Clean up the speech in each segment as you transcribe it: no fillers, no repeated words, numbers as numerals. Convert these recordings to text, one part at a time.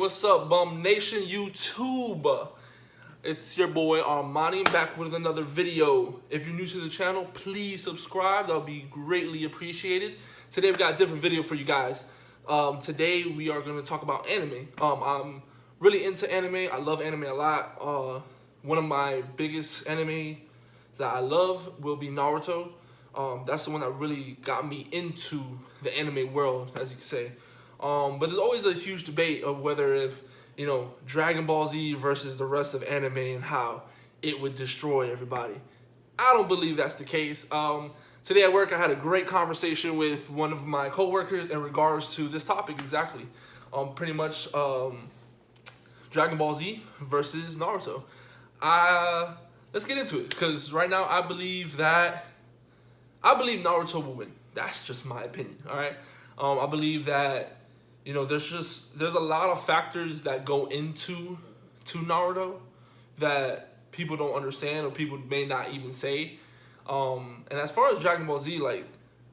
What's up, Bum Nation YouTube? It's your boy Armani back with another video. If you're new to the channel, please subscribe. That'll be greatly appreciated. Today we've got a different video for you guys. Today we are going to talk about anime. I'm really into anime. I love anime a lot. One of my biggest anime that I love will be Naruto. That's the one that really got me into the anime world, as you can say. But there's always a huge debate of whether if, you know, Dragon Ball Z versus the rest of anime and how it would destroy everybody. I don't believe that's the case. Today at work, I had a great conversation with one of my coworkers in regards to this topic exactly. Pretty much Dragon Ball Z versus Naruto. Let's get into it, because right now I believe Naruto will win. That's just my opinion, all right? I believe that, you know, there's a lot of factors that go into Naruto that people don't understand or people may not even say. And as far as Dragon Ball Z, like,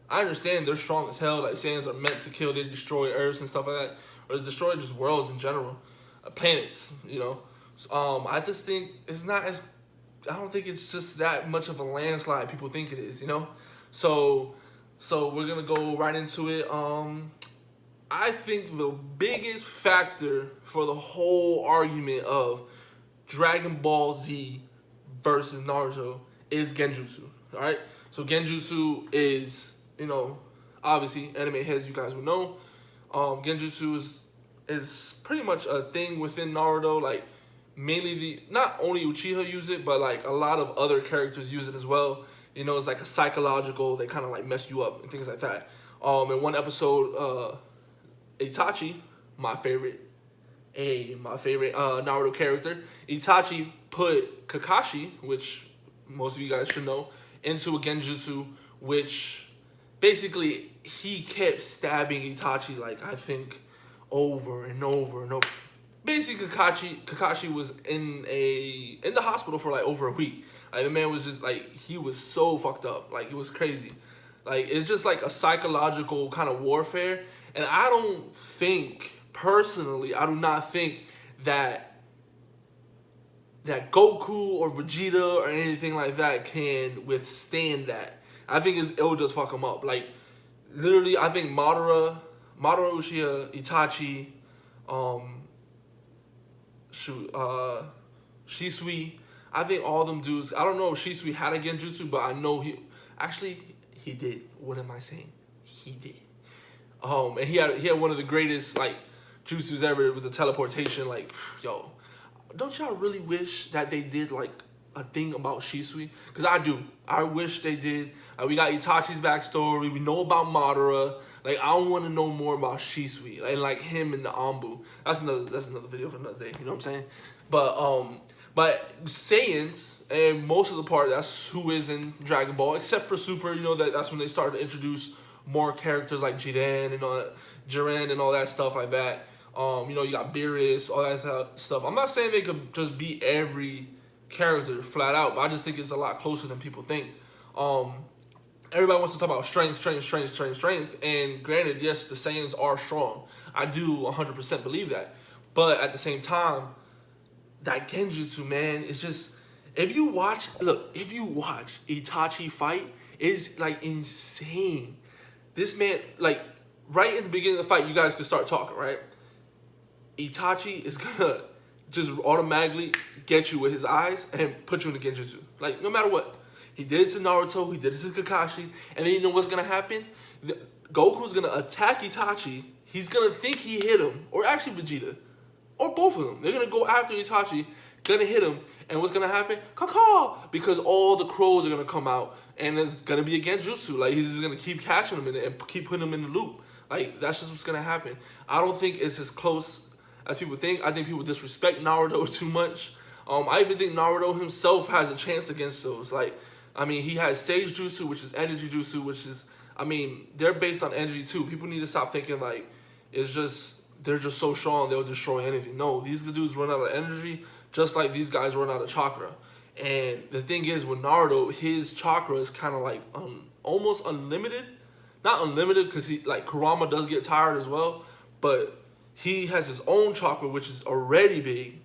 I understand they're strong as hell. Like, Saiyans are meant to kill, they destroy Earths and stuff like that, or destroy just worlds in general, planets, you know. I just think it's not as, I don't think it's just that much of a landslide people think it is, you know. So we're gonna go right into it. I think the biggest factor for the whole argument of Dragon Ball Z versus Naruto is Genjutsu, all right? So Genjutsu is, you know, obviously anime heads, you guys will know. Genjutsu is pretty much a thing within Naruto. Like, mainly not only Uchiha use it, but like a lot of other characters use it as well. You know, it's like a psychological, they kind of like mess you up and things like that. In one episode, Itachi, my favorite Naruto character, Itachi put Kakashi, which most of you guys should know, into a Genjutsu, which basically he kept stabbing Itachi, like, I think over and over and over. Basically, Kakashi was in the hospital for like over a week. Like, the man was just like, he was so fucked up. Like, it was crazy. Like, it's just like a psychological kind of warfare. And I don't think, personally, I do not think that Goku or Vegeta or anything like that can withstand that. I think it'll just fuck them up. Like, literally, I think Madara, Uchiha, Itachi, Shisui, I think all them dudes, I don't know if Shisui had a Genjutsu, but I know he did. What am I saying? He did. And he had one of the greatest, like, jutsus ever. It was a teleportation. Like, yo, don't y'all really wish that they did like a thing about Shisui? Because I do. I wish they did. We got Itachi's backstory. We know about Madara. Like, I want to know more about Shisui and like him and the Anbu. That's another video for another day. You know what I'm saying? But Saiyans, and most of the part, that's who is in Dragon Ball, except for Super. You know, that's when they started to introduce more characters like Jiren and all that stuff like that. You know, you got Beerus, all that stuff. I'm not saying they could just beat every character flat out, but I just think it's a lot closer than people think. Everybody wants to talk about strength, and granted, yes, the Saiyans are strong. I do 100% believe that. But at the same time, that Genjutsu, man, is just, if you watch Itachi fight, it's like insane. This man, like, right in the beginning of the fight, you guys can start talking, right? Itachi is gonna just automatically get you with his eyes and put you in the Genjutsu. Like, no matter what. He did it to Naruto, he did it to Kakashi, and then you know what's gonna happen? Goku's gonna attack Itachi, he's gonna think he hit him, or actually Vegeta, or both of them. They're gonna go after Itachi, gonna hit him, and what's gonna happen? Caw! Because all the crows are gonna come out, and there's gonna be a Genjutsu. Like, he's just gonna keep catching him and keep putting him in the loop. Like, that's just what's gonna happen. I don't think it's as close as people think. I think people disrespect Naruto too much. I even think Naruto himself has a chance against those. Like, I mean, he has Sage Jutsu, which is Energy Jutsu, which is, I mean, they're based on energy too. People need to stop thinking like they're just so strong they'll destroy anything. No, these dudes run out of energy just like these guys run out of chakra. And the thing is, with Naruto, his chakra is kind of like almost unlimited. Not unlimited, because he, like, Kurama does get tired as well, but he has his own chakra, which is already big,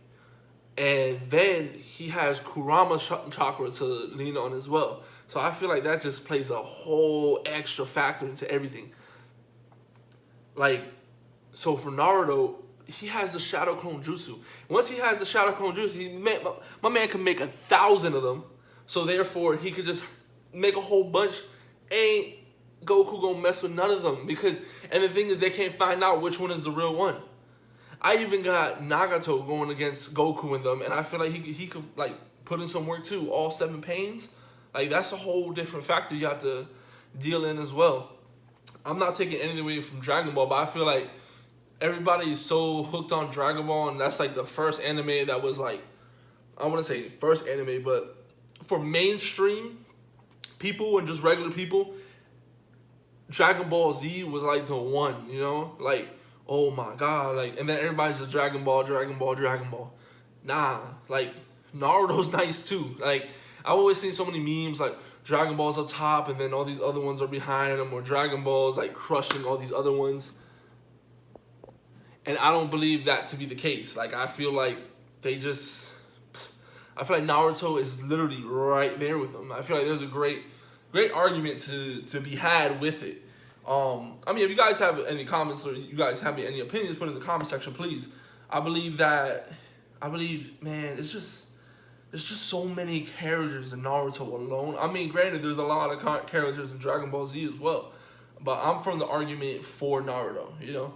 and then he has Kurama's chakra to lean on as well. So I feel like that just plays a whole extra factor into everything. Like, so for Naruto, he has the Shadow Clone Jutsu. Once he has the Shadow Clone Jutsu, my man can make 1,000 of them. So therefore, he could just make a whole bunch. Ain't Goku gonna mess with none of them, because, and the thing is, they can't find out which one is the real one. I even got Nagato going against Goku in them, and I feel like he could like put in some work too. All 7 pains, like that's a whole different factor you have to deal in as well. I'm not taking anything away from Dragon Ball, but I feel like everybody is so hooked on Dragon Ball, and that's like the first anime that was like, I want to say first anime, but for mainstream people and just regular people, Dragon Ball Z was like the one, you know? Like, oh my God, like, and then everybody's just Dragon Ball, Dragon Ball, Dragon Ball. Nah, like, Naruto's nice too. Like, I've always seen so many memes, like, Dragon Ball's up top, and then all these other ones are behind them, or Dragon Ball's, like, crushing all these other ones. And I don't believe that to be the case. Like, I feel like they just, I feel like Naruto is literally right there with them. I feel like there's a great argument to be had with it. I mean, if you guys have any comments or you guys have any opinions, put in the comment section, please. I believe, man, it's just so many characters in Naruto alone. I mean, granted, there's a lot of characters in Dragon Ball Z as well, but I'm from the argument for Naruto, you know?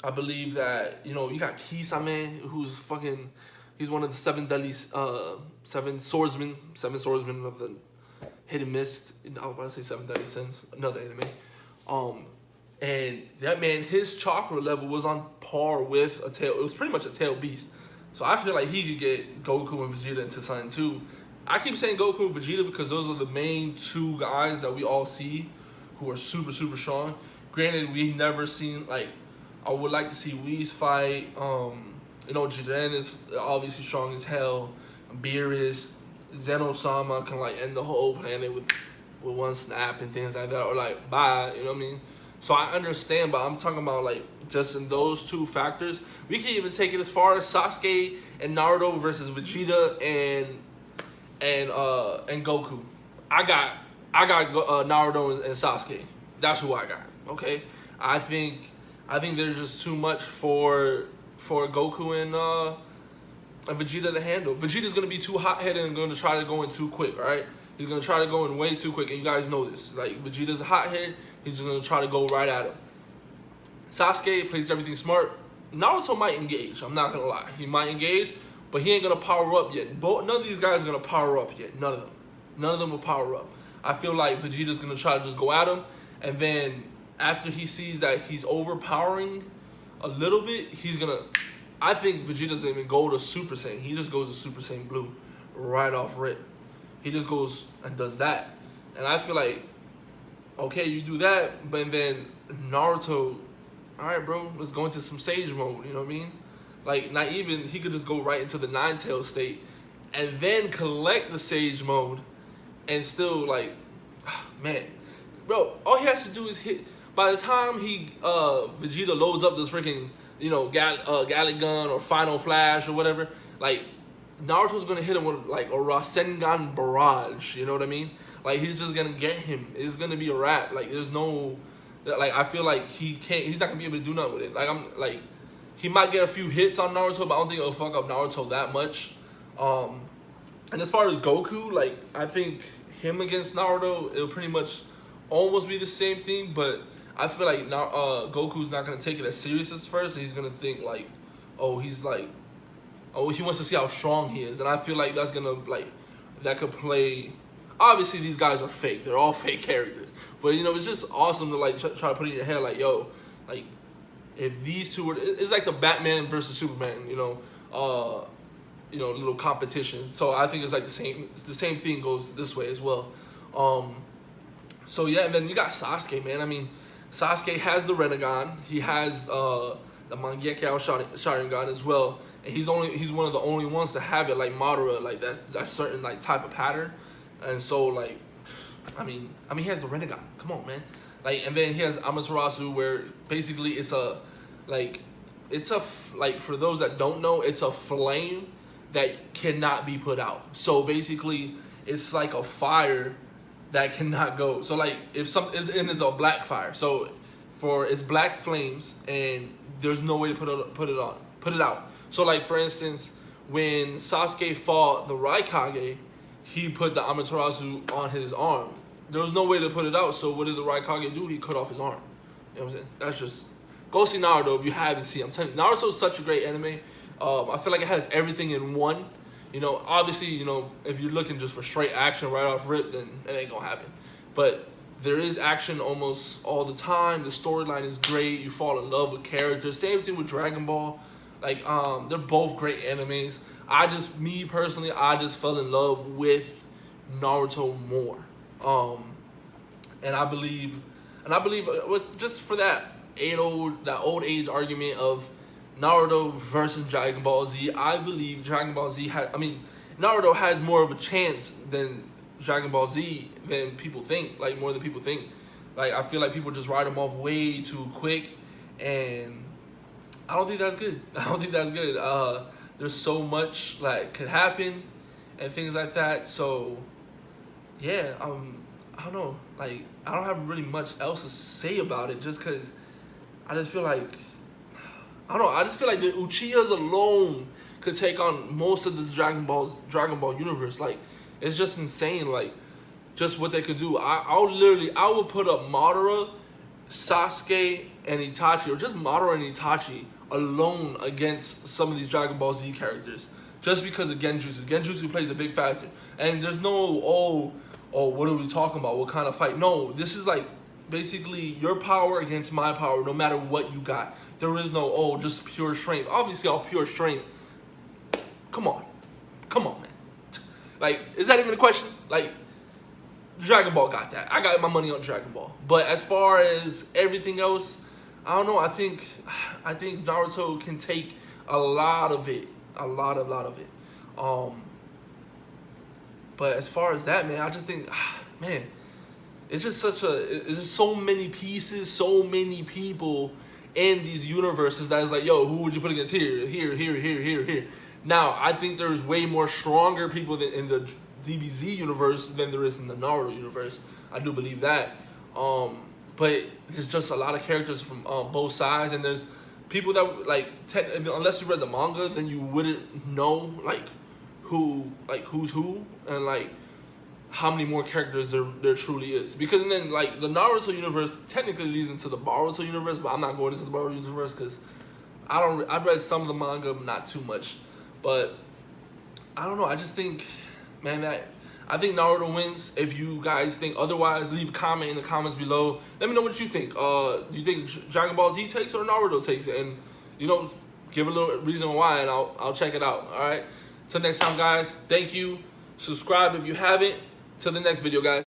I believe that, you know, you got Kisame, who's fucking, he's one of the 7 deadly, 7 swordsmen of the Hidden Mist. I was about to say 7 Deadly Sins, another anime. And that man, his chakra level was on par with a tail. It was pretty much a tail beast. So I feel like he could get Goku and Vegeta into something too. I keep saying Goku and Vegeta because those are the main 2 guys that we all see who are super, super strong. Granted, we've never seen, like, I would like to see Whis fight. You know, Jiren is obviously strong as hell. Beerus, Zeno-sama can like end the whole planet with one snap and things like that, or like bye, you know what I mean? So I understand, but I'm talking about like just in those 2 factors. We can even take it as far as Sasuke and Naruto versus Vegeta and Goku. I got Naruto and Sasuke. That's who I got. Okay, I think there's just too much for Goku and Vegeta to handle. Vegeta's gonna be too hot-headed and gonna try to go in too quick, alright? He's gonna try to go in way too quick, and you guys know this. Like, Vegeta's a hothead, he's gonna try to go right at him. Sasuke plays everything smart. Naruto might engage, I'm not gonna lie. He might engage, but he ain't gonna power up yet. None of these guys are gonna power up yet. None of them. None of them will power up. I feel like Vegeta's gonna try to just go at him, and then after he sees that he's overpowering a little bit, I think Vegeta doesn't even go to Super Saiyan. He just goes to Super Saiyan Blue right off rip. He just goes and does that. And I feel like, okay, you do that, but then Naruto, all right, bro, let's go into some Sage mode, you know what I mean? Like, not even, he could just go right into the Nine-Tail state and then collect the Sage mode and still, like, man. Bro, all he has to do is hit. By the time Vegeta loads up this freaking, you know, Gallic Gun or Final Flash or whatever, like, Naruto's gonna hit him with like a Rasengan barrage, you know what I mean? Like, he's just gonna get him. It's gonna be a wrap. Like, there's no, like, I feel like he's not gonna be able to do nothing with it. Like, he might get a few hits on Naruto, but I don't think it'll fuck up Naruto that much. And as far as Goku, like, I think him against Naruto, it'll pretty much almost be the same thing, but I feel like Goku's not gonna take it as serious as first. He's gonna think like, oh, he wants to see how strong he is, and I feel like that's gonna that could play. Obviously, these guys are fake; they're all fake characters. But you know, it's just awesome to like try to put in your head like, yo, like if these 2 were, it's like the Batman versus Superman, you know, little competition. So I think it's like the same thing goes this way as well. So yeah, and then you got Sasuke, man. I mean, Sasuke has the Rinnegan. He has the Mangekyou Sharingan as well, and he's one of the only ones to have it like Madara, like that certain like type of pattern. And so like, I mean he has the Rinnegan. Come on, man. Like, and then he has Amaterasu, where basically it's a Like, it's like, for those that don't know, it's a flame that cannot be put out. So basically, it's like a fire that cannot go. So like, if it's a black fire. So it's black flames, and there's no way to put it out. So like, for instance, when Sasuke fought the Raikage, he put the Amaterasu on his arm. There was no way to put it out. So what did the Raikage do? He cut off his arm. You know what I'm saying? That's just, go see Naruto if you haven't seen it. I'm telling you, Naruto is such a great anime. I feel like it has everything in one. You know, obviously, you know, if you're looking just for straight action right off rip, then it ain't gonna happen. But there is action almost all the time. The storyline is great. You fall in love with characters. Same thing with Dragon Ball. Like, they're both great animes. Me personally, I just fell in love with Naruto more. And I believe, just for that old age argument of Naruto versus Dragon Ball Z, I believe Naruto has more of a chance than Dragon Ball Z than people think, like, more than people think. Like, I feel like people just write them off way too quick, and I don't think that's good. There's so much like could happen and things like that. So yeah, I don't know. Like, I don't have really much else to say about it, just because I just feel like, I don't know. I just feel like the Uchihas alone could take on most of this Dragon Ball universe. Like, it's just insane. Like, just what they could do. I would put up Madara, Sasuke, and Itachi, or just Madara and Itachi alone against some of these Dragon Ball Z characters, just because of Genjutsu. Genjutsu plays a big factor, and there's no what are we talking about? What kind of fight? No, this is like basically your power against my power, no matter what you got. There is no just pure strength. Obviously, all pure strength. Come on, man. Like, is that even a question? Like, Dragon Ball got that. I got my money on Dragon Ball. But as far as everything else, I don't know. I think Naruto can take a lot of it, a lot of it. But as far as that, man, I just think, man, it's just it's just so many pieces, so many people in these universes that is like, yo, who would you put against here? Now, I think there's way more stronger people in the DBZ universe than there is in the Naruto universe. I do believe that. But there's just a lot of characters from both sides, and there's people that, like, unless you read the manga, then you wouldn't know who's who, and like how many more characters there truly is. Because then, like, the Naruto universe technically leads into the Boruto universe, but I'm not going into the Boruto universe because I've read some of the manga, but not too much. But I don't know. I just think, man, I think Naruto wins. If you guys think otherwise, leave a comment in the comments below. Let me know what you think. Do you think Dragon Ball Z takes or Naruto takes it? And, you know, give a little reason why, and I'll check it out. All right. Till next time, guys. Thank you. Subscribe if you haven't. Till the next video, guys.